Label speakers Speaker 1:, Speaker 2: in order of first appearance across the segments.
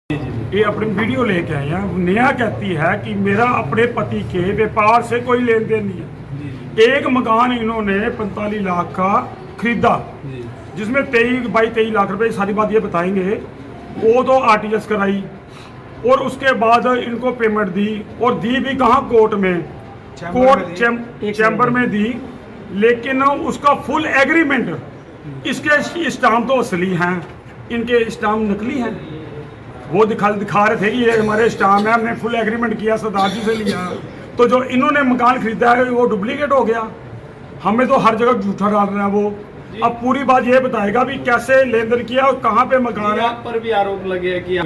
Speaker 1: ये अपनी वीडियो लेके आए हैं। नेहा कहती है कि मेरा अपने पति के व्यापार से कोई लेन देन नहीं है। एक मकान इन्होंने 45 लाख का खरीदा, जिसमें 23 लाख रुपए, सारी बात ये बताएंगे। वो तो आरटीएस कराई और उसके बाद इनको पेमेंट दी, और दी भी कहाँ, कोर्ट में, चैम्बर में दी। लेकिन उसका फुल एग्रीमेंट, इसके स्टाम्प तो असली हैं, इनके स्टाम्प नकली हैं। वो दिखा रहे थे कि ये हमारे स्टाम्प है, हमने फुल एग्रीमेंट किया, सरदार जी से लिया। तो जो इन्होंने मकान खरीदा है वो डुप्लीकेट हो गया। हमें तो हर जगह झूठा डाल रहे हैं वो। अब पूरी बात ये बताएगा भी कैसे लेन देन किया और कहाँ पे मकान है।
Speaker 2: आप पर भी आरोप लगे कि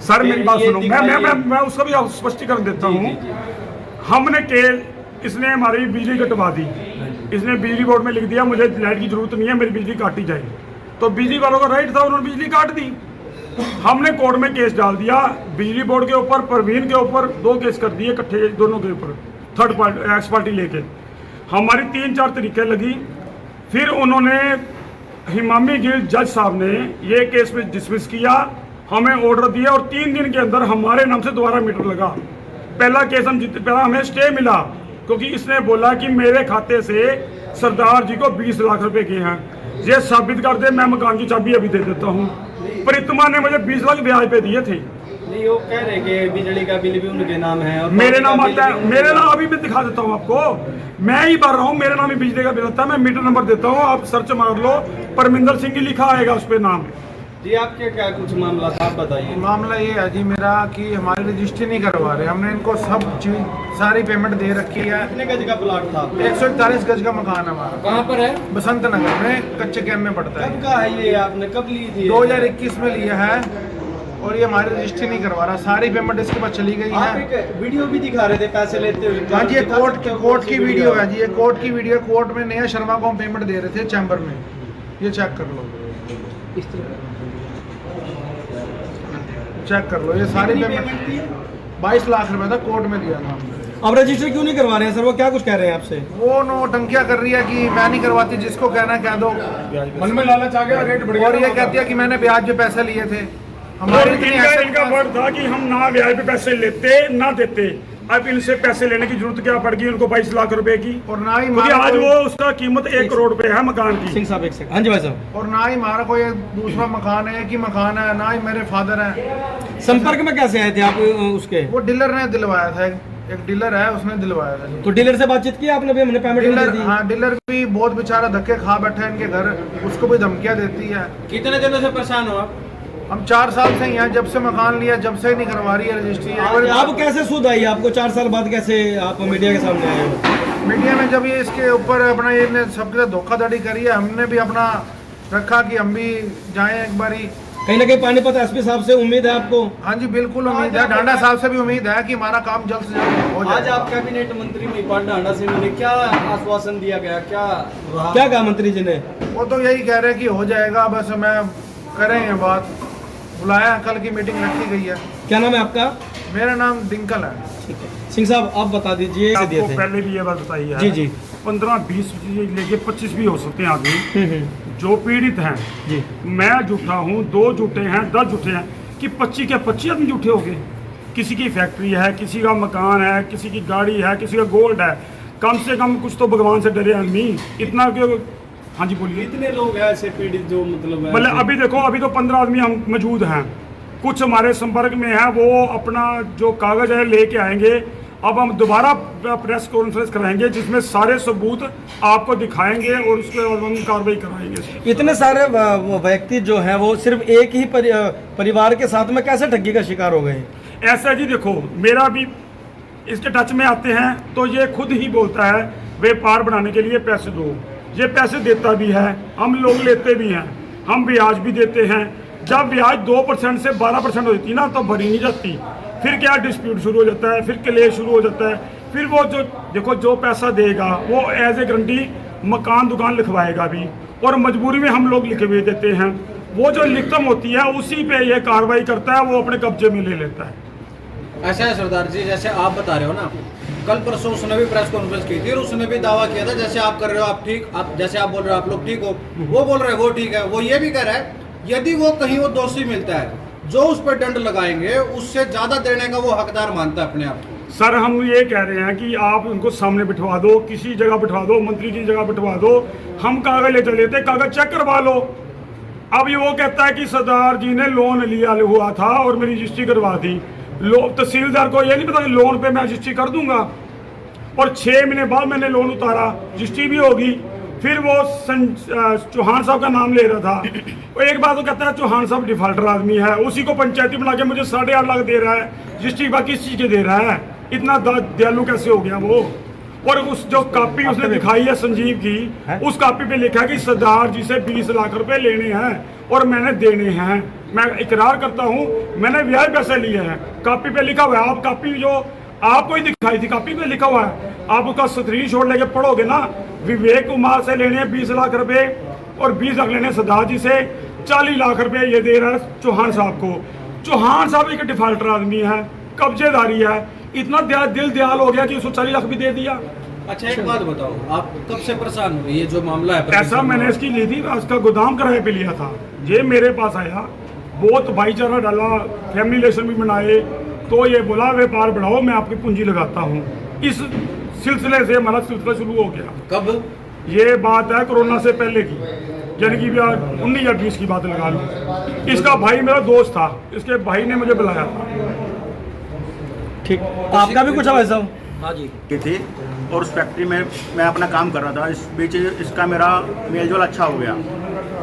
Speaker 1: सर मेरी बात सुनो, मैं उसका भी स्पष्टीकरण देता हूँ। हमने इसने हमारी बिजली कटवा दी, इसने बिजली बोर्ड में लिख दिया मुझे लाइट की जरूरत नहीं है, मेरी बिजली काटी जाए। तो बिजली वालों का राइट था, उन्होंने बिजली काट दी। हमने कोर्ट में केस डाल दिया, बिजली बोर्ड के ऊपर, परवीन के ऊपर 2 केस कर दिए इकट्ठे, दोनों के ऊपर, थर्ड पार्टी एक्स पार्टी लेके। हमारी 3-4 तरीके लगी। फिर उन्होंने हिमामी गिल जज साहब ने ये केस में डिसमिस किया, हमें ऑर्डर दिया, और 3 दिन के अंदर हमारे नाम से दोबारा मीटर लगा। पहला केस हम जीते, पहला हमें स्टे मिला, क्योंकि इसने बोला कि मेरे खाते से सरदार जी को 20 लाख रुपए के हैं, ये साबित कर दे, मैं मकान की चाबी अभी दे देता हूँ। प्रीतमा ने मुझे 20 लाख ब्याज पे दिए थे।
Speaker 2: नहीं, वो कह रहे कि बिजली का बिल भी उनके नाम है और
Speaker 1: मेरे नाम आता है, मेरे नाम अभी मैं दिखा देता हूँ आपको, मैं ही भर रहा हूँ, मेरे नाम ही बिजली का बिल आता है। मैं मीटर नंबर देता हूँ, आप सर्च मार लो, परमिंदर सिंह ही लिखा आएगा उस पर नाम।
Speaker 2: जी, आपके क्या कुछ मामला था, आप बताइए।
Speaker 3: मामला ये है जी मेरा कि हमारी रजिस्ट्री नहीं करवा रहे। हमने इनको सब चीज सारी पेमेंट दे रखी है।
Speaker 2: कितने गज का प्लॉट था?
Speaker 3: 141 गज का मकान है हमारा।
Speaker 2: कहाँ पर है?
Speaker 3: बसंत नगर में, कच्चे कैम्प में पड़ता
Speaker 2: कब
Speaker 3: है।
Speaker 2: का है ये, आपने कब ली थी?
Speaker 3: 2021 में लिया है, और ये हमारी रजिस्ट्री नहीं करवा रहा। सारी पेमेंट इसके पास चली गई
Speaker 2: आप
Speaker 3: है।
Speaker 2: एक वीडियो भी दिखा रहे थे पैसे लेते हुए।
Speaker 3: हाँ जी, ये कोर्ट की वीडियो है जी, ये कोर्ट की वीडियो। कोर्ट में नेहा शर्मा को हम पेमेंट दे रहे थे चैम्बर में, ये चेक कर लो, चेक कर लो, ये सारी पेमेंट 22 लाख रुपए था, कोर्ट में दिया था।
Speaker 4: अब रजिस्टर क्यों नहीं करवा रहे हैं सर? वो क्या कुछ कह रहे हैं आपसे?
Speaker 3: वो नौटंकियां कर रही है कि मैं नहीं करवाती, जिसको कहना कह दो।
Speaker 1: मन में लालच आ गया, रेट बढ़ गया।
Speaker 3: और ये कहती है कि मैंने ब्याज पे पैसे लिए थे। हमारी इतनी
Speaker 1: इनका वर्ड था कि हम ना ब्याज पे पैसे लेते ना देते। अब इनसे पैसे लेने की जरूरत क्या पड़ गई उनको 22 लाख रुपए की?
Speaker 3: और ना ही
Speaker 1: क्योंकि आज वो उसका कीमत 1 करोड़ रुपए है मकान की।
Speaker 4: सिंह साहब एक सेकंड। हाँ जी भाई साहब।
Speaker 3: और ना ही हमारा कोई दूसरा मकान है, एक ही मकान है, ना ही मेरे फादर हैं।
Speaker 4: संपर्क में कैसे आए थे आप उसके?
Speaker 3: वो डीलर ने दिलवाया था, एक डीलर है, उसने दिलवाया था।
Speaker 4: तो डीलर से बातचीत की आपने? भी हमने पेमेंट दे दी।
Speaker 3: हाँ, डीलर भी बहुत बेचारा धक्के खा बैठा है इनके घर, उसको भी धमकियां देती है।
Speaker 2: कितने दिनों से परेशान हो आप?
Speaker 3: हम 4 साल से ही हैं, जब से मकान लिया, जब से ही नहीं करवा रही है रजिस्ट्री।
Speaker 4: आप कैसे सूद आई आपको 4 साल बाद? कैसे आप मीडिया के सामने आए हो?
Speaker 3: मीडिया में जब ये इसके ऊपर अपना ये सबके साथ धोखाधड़ी करी है, हमने भी अपना रखा कि हम भी जाएं एक बारी।
Speaker 4: कहीं ना कहीं पानीपत एसपी साहब से उम्मीद है आपको?
Speaker 3: हाँ जी, बिल्कुल उम्मीद है। डांडा साहब से भी उम्मीद है कि हमारा काम जल्द से जल्द हो जाए।
Speaker 2: आज आप कैबिनेट मंत्री महिपाल ढांडा से मिले, क्या आश्वासन दिया गया, क्या रहा?
Speaker 4: क्या कहा मंत्री जी ने?
Speaker 3: वो तो यही कह रहे हैं कि हो जाएगा, बस मैं करेंगे बात। बुलाया, कल की मीटिंग रखी गई है।
Speaker 4: क्या नाम है आपका?
Speaker 3: मेरा नाम डिंकल है।
Speaker 4: ठीक है सिंह साहब, आप बता दीजिए।
Speaker 1: आपको पहले भी ये बात बताई है।
Speaker 4: जी जी।
Speaker 1: 15-20 लेके 25 भी हो सकते हैं आदमी जो पीड़ित हैं।
Speaker 4: जी।
Speaker 1: मैं झूठा हूँ, 2 झूठे हैं, 10 झूठे हैं, कि 25 के 25 आदमी झूठे हो गए। किसी की फैक्ट्री है, किसी का मकान है, किसी की गाड़ी है, किसी का गोल्ड है। कम से कम कुछ तो भगवान से डरे आदमी, इतना क्यों? हाँ जी बोलिए।
Speaker 2: कितने लोग हैं ऐसे पीड़ित जो
Speaker 1: मतलब अभी देखो, अभी तो 15 आदमी हम मौजूद हैं, कुछ हमारे संपर्क में है, वो अपना जो कागज है लेके आएंगे। अब हम दोबारा प्रेस कॉन्फ्रेंस कराएंगे जिसमें सारे सबूत आपको दिखाएंगे और उसके बाद हम कार्रवाई कराएंगे।
Speaker 4: इतने सारे व्यक्ति जो हैं वो सिर्फ एक ही परिवार के साथ में कैसे ठगी का शिकार हो गए?
Speaker 1: ऐसा जी देखो, मेरा भी इसके टच में आते हैं तो ये खुद ही बोलता है व्यापार बनाने के लिए पैसे दो। ये पैसे देता भी है, हम लोग लेते भी हैं, हम ब्याज भी देते हैं। जब ब्याज 2% से 12% हो जाती ना तो भरी नहीं जाती। फिर क्या डिस्प्यूट शुरू हो जाता है, फिर क्लेश शुरू हो जाता है। फिर वो जो देखो जो पैसा देगा वो एज ए गारंटी मकान दुकान लिखवाएगा भी, और मजबूरी में हम लोग लिखे हुए देते हैं। वो जो लिखतम होती है उसी पे ये कार्रवाई करता है, वो अपने कब्जे में ले लेता है।
Speaker 5: ऐसा है सरदार जी, जैसे आप बता रहे हो ना, कल परसों उसने भी प्रेस कॉन्फ्रेंस की थी और उसने भी दावा किया था जैसे आप कर रहे हो आप ठीक, आप जैसे आप बोल रहे हो आप लोग ठीक हो, वो बोल रहे हैं वो ठीक है। वो ये भी कह रहा है यदि वो कहीं वो दोषी मिलता है जो उस पर दंड लगाएंगे उससे ज्यादा देने का वो हकदार मानता है अपने आप को।
Speaker 1: सर हम ये कह रहे हैं कि आप उनको सामने बिठवा दो, किसी जगह बिठवा दो, मंत्री की जगह बिठवा दो, हम कागज ले चले थे, कागज चेक करवा लो। अब ये वो कहता है कि सरदार जी ने लोन लिया हुआ था और मेरी रजिस्ट्री करवा दी। तहसीलदार को ये नहीं पता कि लोन पे मैं रजिस्ट्री कर दूंगा, और 6 महीने बाद मैंने लोन उतारा, रजिस्ट्री भी होगी। फिर वो चौहान साहब का नाम ले रहा था, और एक बात वो कहता है चौहान साहब डिफाल्टर आदमी है, उसी को पंचायती बना के मुझे 8.5 लाख दे रहा है, रजिस्ट्री बाकी किस चीज़ के दे रहा है, इतना दयालु कैसे हो गया वो। और उस जो कॉपी उसने दिखाई है संजीव की, उस कॉपी पे लिखा है कि सरदार जी से 20 लाख रुपए लेने हैं और मैंने देने हैं। मैं इकरार करता हूँ मैंने ब्याज पैसे लिए हैं, कॉपी पे लिखा हुआ है। आप कॉपी जो आपको ही दिखाई थी, कॉपी पे लिखा हुआ है, आप उसका स्क्रीनशॉट लेके पढ़ोगे ना। विवेक कुमार से लेने 20 लाख रुपए और 20 लाख लेने सरदार जी से, 40 लाख रुपए ये दे रहा है चौहान साहब को। चौहान साहब एक डिफाल्टर आदमी है, कब्जेदारी है, इतना दिल दयाल हो गया कि उसको 40 लाख भी दे दिया।
Speaker 5: अच्छा एक बात बताओ, आप कब से परेशान हुए? ये जो मामला है
Speaker 1: ऐसा मैंने इसकी ली थी, उसका गोदाम किराए पे लिया था, ये मेरे पास आया, बहुत भाईचारा डाला, फैमिली रिलेशन भी बनाए, तो ये बोला व्यापार बढ़ाओ मैं आपकी पूंजी लगाता हूँ। इस सिलसिले से हमारा सिलसिला शुरू हो गया।
Speaker 5: कब?
Speaker 1: ये बात है कोरोना से पहले की, यानी कि 19 या 20 की बात लगा लो। इसका भाई मेरा दोस्त था, इसके भाई ने मुझे बुलाया था।
Speaker 4: ठीक, आपका भी कुछ है भाई साहब?
Speaker 5: हाँ जी।
Speaker 6: की थी और उस फैक्ट्री में मैं अपना काम कर रहा था। इस बीच इसका मेरा मेलजोल अच्छा हो गया।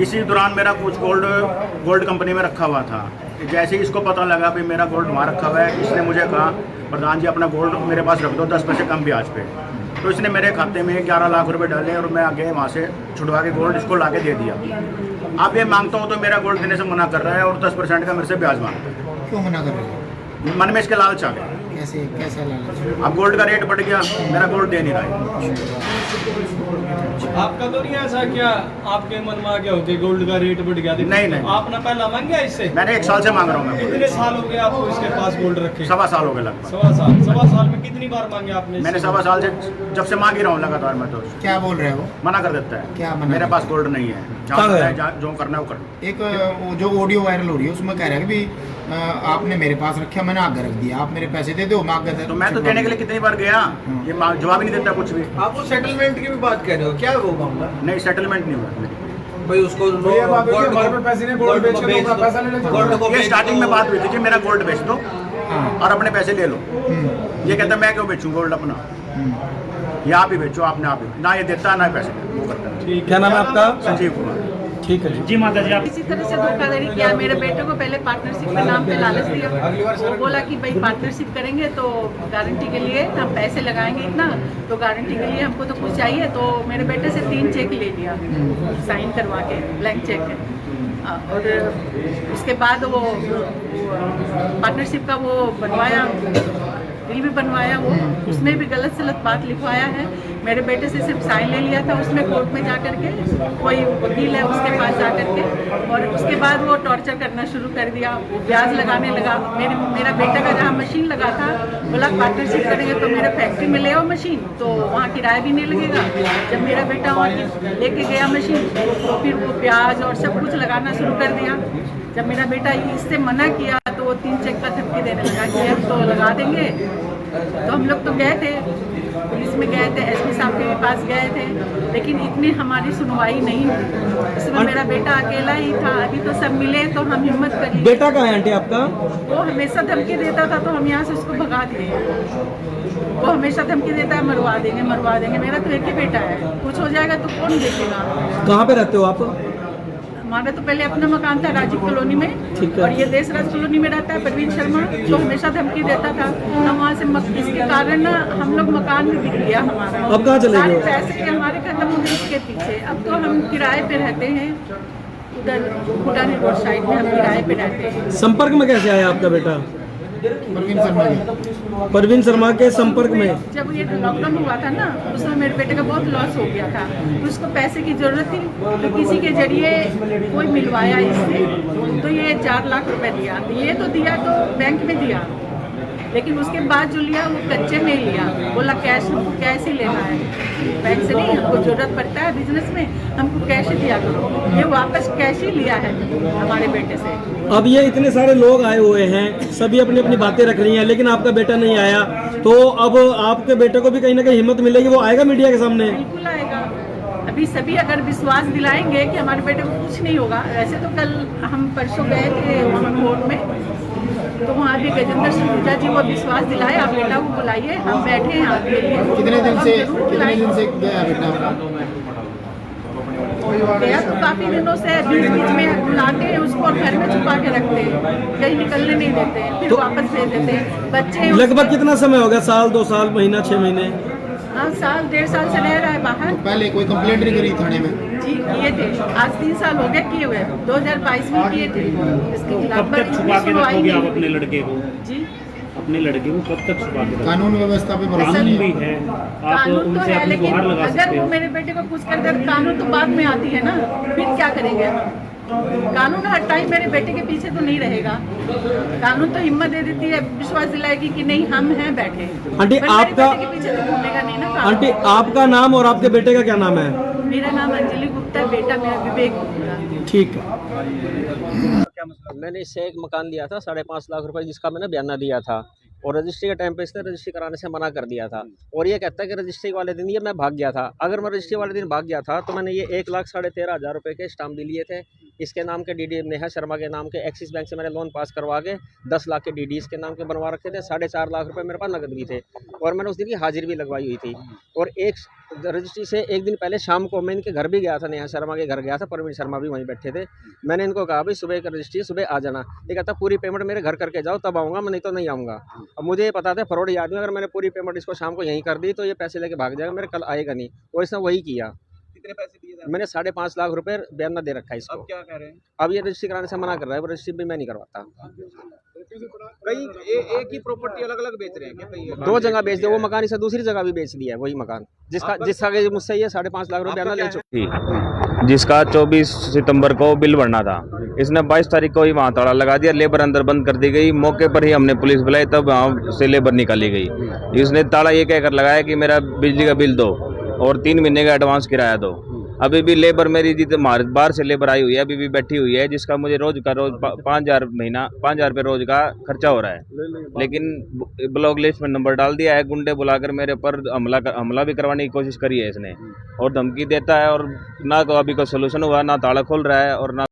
Speaker 6: इसी दौरान मेरा कुछ गोल्ड कंपनी में रखा हुआ था। जैसे ही इसको पता लगा कि मेरा गोल्ड वहाँ रखा हुआ है, इसने मुझे कहा प्रधान जी अपना गोल्ड मेरे पास रख दो 10 पैसे कम ब्याज पे। तो इसने मेरे खाते में 11 लाख रुपए डाले और मैं आगे वहाँ से छुड़वा के गोल्ड इसको ला के दे दिया। अब ये मांगता हूँ तो मेरा गोल्ड देने से मना कर रहा है और 10% का मेरे से ब्याज मांगता है।
Speaker 7: क्यों मना कर रहे हो?
Speaker 6: मन में इसके लालच आ गया।
Speaker 7: कैसा लालच?
Speaker 6: अब गोल्ड का रेट बढ़ गया, मेरा गोल्ड दे नहीं रहा है।
Speaker 2: आपका तो नहीं ऐसा क्या आपके मन में आ गया हो कि गोल्ड का रेट बढ़ गया?
Speaker 6: नहीं।
Speaker 2: आपने पहला मांग गया इससे?
Speaker 6: मैंने 1 साल से मांग रहा हूँ।
Speaker 2: कितने साल हो गए आपको इसके पास गोल्ड रखे?
Speaker 6: 1.25 साल हो गए लगभग।
Speaker 2: 1.25 साल में कितनी बार मांगे आपने?
Speaker 6: मैंने 1.25 साल से जब से मांग ही रहा हूँ लगातार। मैं तो
Speaker 7: क्या बोल रहे हो?
Speaker 6: मना कर देता है।
Speaker 7: क्या मना?
Speaker 6: मेरे पास गोल्ड नहीं है, जो करना है वो कर।
Speaker 7: एक वो जो ऑडियो वायरल हो रही है उसमें कह रहा है कि आपने मेरे पास रखा, मैंने आगे रख दिया, आप मेरे पैसे दे दो। मांग गए
Speaker 6: तो मैं तो देने के लिए कितनी बार गया, ये जवाब ही नहीं देता कुछ भी।
Speaker 5: आप वो सेटलमेंट की भी बात कर रहे हो, क्या है वो मामला?
Speaker 6: नहीं, सेटलमेंट नहीं हुआ।
Speaker 5: भाई उसको
Speaker 6: ये स्टार्टिंग में बात हुई थी कि मेरा गोल्ड बेच दो और अपने पैसे ले लो। ये कहता मैं क्यों बेचूं गोल्ड अपना, या आप ही बेचो, आपने आप ही ना, ये देता ना पैसे वो करता है।
Speaker 4: क्या नाम है आपका?
Speaker 6: संजीव कुमार।
Speaker 4: ठीक है
Speaker 1: जी माता जी आप
Speaker 8: इसी तरह से धोखाधड़ी किया। मेरे बेटे को पहले पार्टनरशिप के नाम पे लालच दिया, वो बोला कि भाई पार्टनरशिप करेंगे तो गारंटी के लिए हम पैसे लगाएंगे इतना, तो गारंटी के लिए हमको तो कुछ चाहिए। तो मेरे बेटे से 3 चेक ले लिया साइन करवा के, ब्लैंक चेक है। और उसके बाद वो पार्टनरशिप का वो बनवाया, बिल भी बनवाया, वो उसमें भी गलत सलत बात लिखवाया है। मेरे बेटे से सिर्फ साइन ले लिया था, उसमें कोर्ट में जा करके कोई वकील है उसके पास जा करके, और उसके बाद वो टॉर्चर करना शुरू कर दिया, वो ब्याज लगाने लगा। मेरा बेटा का जहाँ मशीन लगा था, बोला पार्टनरशिप करेंगे तो मेरे फैक्ट्री में ले आओ मशीन, तो वहाँ किराया भी नहीं लगेगा। जब मेरा बेटा वहाँ लेके गया मशीन, तो फिर वो ब्याज और सब कुछ लगाना शुरू कर दिया। जब मेरा बेटा इससे मना किया तो वो 3 चेक का धमकी देने लगा कि अब तो लगा देंगे। तो हम लोग तो गए थे, पुलिस में गए थे, एसपी साहब के पास गए थे, लेकिन इतनी हमारी सुनवाई नहीं हुई। इसमें मेरा बेटा अकेला ही था। अभी तो सब मिले तो हम हिम्मत कर लिए।
Speaker 4: बेटा कहाँ है आंटी आपका?
Speaker 8: वो हमेशा धमकी देता था, तो हम यहाँ से उसको भगा दिए। वो हमेशा धमकी देता है मरवा देंगे मरवा देंगे। मेरा तो एक ही बेटा है, कुछ हो जाएगा तो कौन देखेगा।
Speaker 4: कहाँ पे रहते हो आप?
Speaker 8: हमारा तो पहले अपना मकान था राजीव कॉलोनी में, और ये देशराज कॉलोनी में रहता है परवीन शर्मा, तो हमेशा धमकी देता था। हम वहाँ से इसके कारण हम लोग मकान भी बिक गया हमारा।
Speaker 4: अब कहाँ चले
Speaker 8: सारे
Speaker 4: गए?
Speaker 8: पैसे हमारे खत्म हो गए इसके पीछे। अब तो हम किराए पे रहते हैं, उधर भूटानी रोड साइड में हम किराए पे रहते हैं।
Speaker 4: संपर्क में कैसे आया आपका बेटा? परवीन शर्मा के संपर्क में?
Speaker 8: जब ये लॉकडाउन हुआ था ना, उसमें मेरे बेटे का बहुत लॉस हो गया था, तो उसको पैसे की जरूरत थी, तो किसी के जरिए कोई मिलवाया इससे, तो ये 4 लाख रुपए दिया। ये तो दिया तो बैंक में दिया, लेकिन उसके बाद जो लिया वो कच्चे में ही लिया, बोला कैश हमको कैश ही लेना है, बैंक से नहीं, हमको जरूरत पड़ता है बिजनेस में, हमको कैश ही दिया करो। ये वापस कैश ही लिया है हमारे बेटे से।
Speaker 4: अब ये इतने सारे लोग आए हुए हैं, सभी अपनी अपनी बातें रख रही हैं, लेकिन आपका बेटा नहीं आया, तो अब आपके बेटे को भी कहीं ना कहीं हिम्मत मिलेगी, वो आएगा मीडिया के सामने?
Speaker 8: बिल्कुल आएगा। अभी सभी अगर विश्वास दिलाएंगे कि हमारे बेटे को कुछ नहीं होगा। वैसे तो कल हम परसों गए थे वहाँ कोर्ट में, तो वहाँ भी गजेंद्र सिंह पूजा जी वो विश्वास दिलाए, आप बेटा को बुलाइए, हम बैठे हैं आपके लिए।
Speaker 7: कितने दिन
Speaker 8: हम
Speaker 7: से
Speaker 8: जरूर बुलाएंगे।
Speaker 7: गया बेटा?
Speaker 8: गया तो काफी दिनों से, बीच बीच में बुलाते हैं उसको और घर में छुपा के रखते हैं, कहीं निकलने नहीं देते हैं, फिर वापस भेज देते हैं। बच्चे
Speaker 4: लगभग कितना समय हो गया? साल, 2 साल, महीना, 6 महीने?
Speaker 8: हाँ, साल 1.5 साल से रह रहा है बाहर।
Speaker 7: पहले कोई कंप्लेंट नहीं करी थाने में?
Speaker 8: जी किए थे, आज 3 साल हो गए किए हुए, 2022 में किए थे इसके खिलाफ।
Speaker 9: कब तक छुपा के रखोगे आप अपने लड़के को?
Speaker 8: जी
Speaker 9: अपने लड़के को कब तक छुपा के रखोगे?
Speaker 7: कानून व्यवस्था पे भरोसा
Speaker 9: कानून
Speaker 7: नहीं
Speaker 9: भी
Speaker 7: है?
Speaker 9: है, आप
Speaker 8: कानून तो
Speaker 9: उनसे
Speaker 8: है,
Speaker 9: अपनी
Speaker 8: लेकिन
Speaker 9: गुहार लगा
Speaker 8: अगर
Speaker 9: सकते
Speaker 8: वो
Speaker 9: हो।
Speaker 8: मेरे बेटे को कुछ कर दे, कानून तो बाद में आती है ना, फिर क्या करेंगे हम? कानून हर टाइम मेरे बेटे के पीछे तो नहीं रहेगा। कानून तो हिम्मत दे देती है, विश्वास दिलाएगी कि नहीं हम हैं बैठे।
Speaker 4: आंटी,
Speaker 8: पर
Speaker 4: आपका-
Speaker 8: मेरे बेटे के पीछे तो घूमेगा नहीं ना कानून।
Speaker 4: आंटी, आपका नाम और आपके बेटे का क्या नाम है?
Speaker 8: मेरा नाम अंजलि गुप्ता है, बेटा मेरा विवेक गुप्ता।
Speaker 4: ठीक है।
Speaker 10: मैंने इससे एक मकान लिया था 5.5 लाख रुपए, जिसका मैंने बयाना दिया था, और रजिस्ट्री के टाइम पे इसने रजिस्ट्री कराने से मना कर दिया था, और ये कहता है कि रजिस्ट्री वाले दिन ये मैं भाग गया था। अगर मैं रजिस्ट्री वाले दिन भाग गया था तो मैंने ये 1,13,500 रुपये के स्टाम्प भी लिए थे। इसके नाम के डीडी नेहा शर्मा के नाम के एक्सिस बैंक से मैंने लोन पास करवा के 10 लाख के डीडी इसके नाम के बनवा रखे थे। 4.5 लाख रुपए मेरे पास नकद भी थे, और मैंने उस दिन की हाजिरी भी लगवाई हुई थी। और एक रजिस्ट्री से एक दिन पहले शाम को मैं इनके घर भी गया था, नेहा शर्मा के घर गया था, परवीन शर्मा भी वहीं बैठे थे। मैंने इनको कहा भाई सुबह का रजिस्ट्री, सुबह आ जाना। ये कहता पूरी पेमेंट मेरे घर करके जाओ तब आऊँगा, मैं नहीं तो नहीं आऊँगा। अब मुझे ये पता था फरवरी आदमी, अगर मैंने पूरी पेमेंट इसको शाम को यहीं कर दी तो ये पैसे लेके भाग जाएगा, मेरे कल आएगा नहीं। और इसने वही किया।
Speaker 5: कितने पैसे दिए थे?
Speaker 10: मैंने 5.5 लाख रुपए बयाना दे रखा है इसको।
Speaker 5: अब क्या कह रहे हैं?
Speaker 10: अब ये रजिस्ट्री कराने से मना कर रहा है, वो रजिस्ट्री भी मैं नहीं करवाता।
Speaker 5: कई एक ही प्रॉपर्टी अलग अलग बेच रहे हैं क्या? कई
Speaker 10: 2 जगह बेच दिया, वो मकान इसे दूसरी जगह भी बेच दिया है, वही मकान जिसका कि मुझसे ये 5.5 लाख रुपए बयाना ले चुकी,
Speaker 11: जिसका 24 सितंबर को बिल भरना था। इसने 22 तारीख को ही वहाँ ताला लगा दिया, लेबर अंदर बंद कर दी गई। मौके पर ही हमने पुलिस बुलाई, तब वहाँ से लेबर निकाली गई। इसने ताला ये कहकर लगाया कि मेरा बिजली का बिल दो और 3 महीने का एडवांस किराया दो। अभी भी लेबर मेरी बाहर से लेबर आई हुई है, अभी भी बैठी हुई है, जिसका मुझे रोज 5,000 महीना 5,000 रुपये रोज का खर्चा हो रहा है। लेकिन ब्लॉक लिस्ट में नंबर डाल दिया है, गुंडे बुलाकर मेरे पर हमला भी करवाने की कोशिश करी है इसने, और धमकी देता है। और ना तो अभी कोई सोल्यूशन हुआ, ना ताला खोल रहा है और ना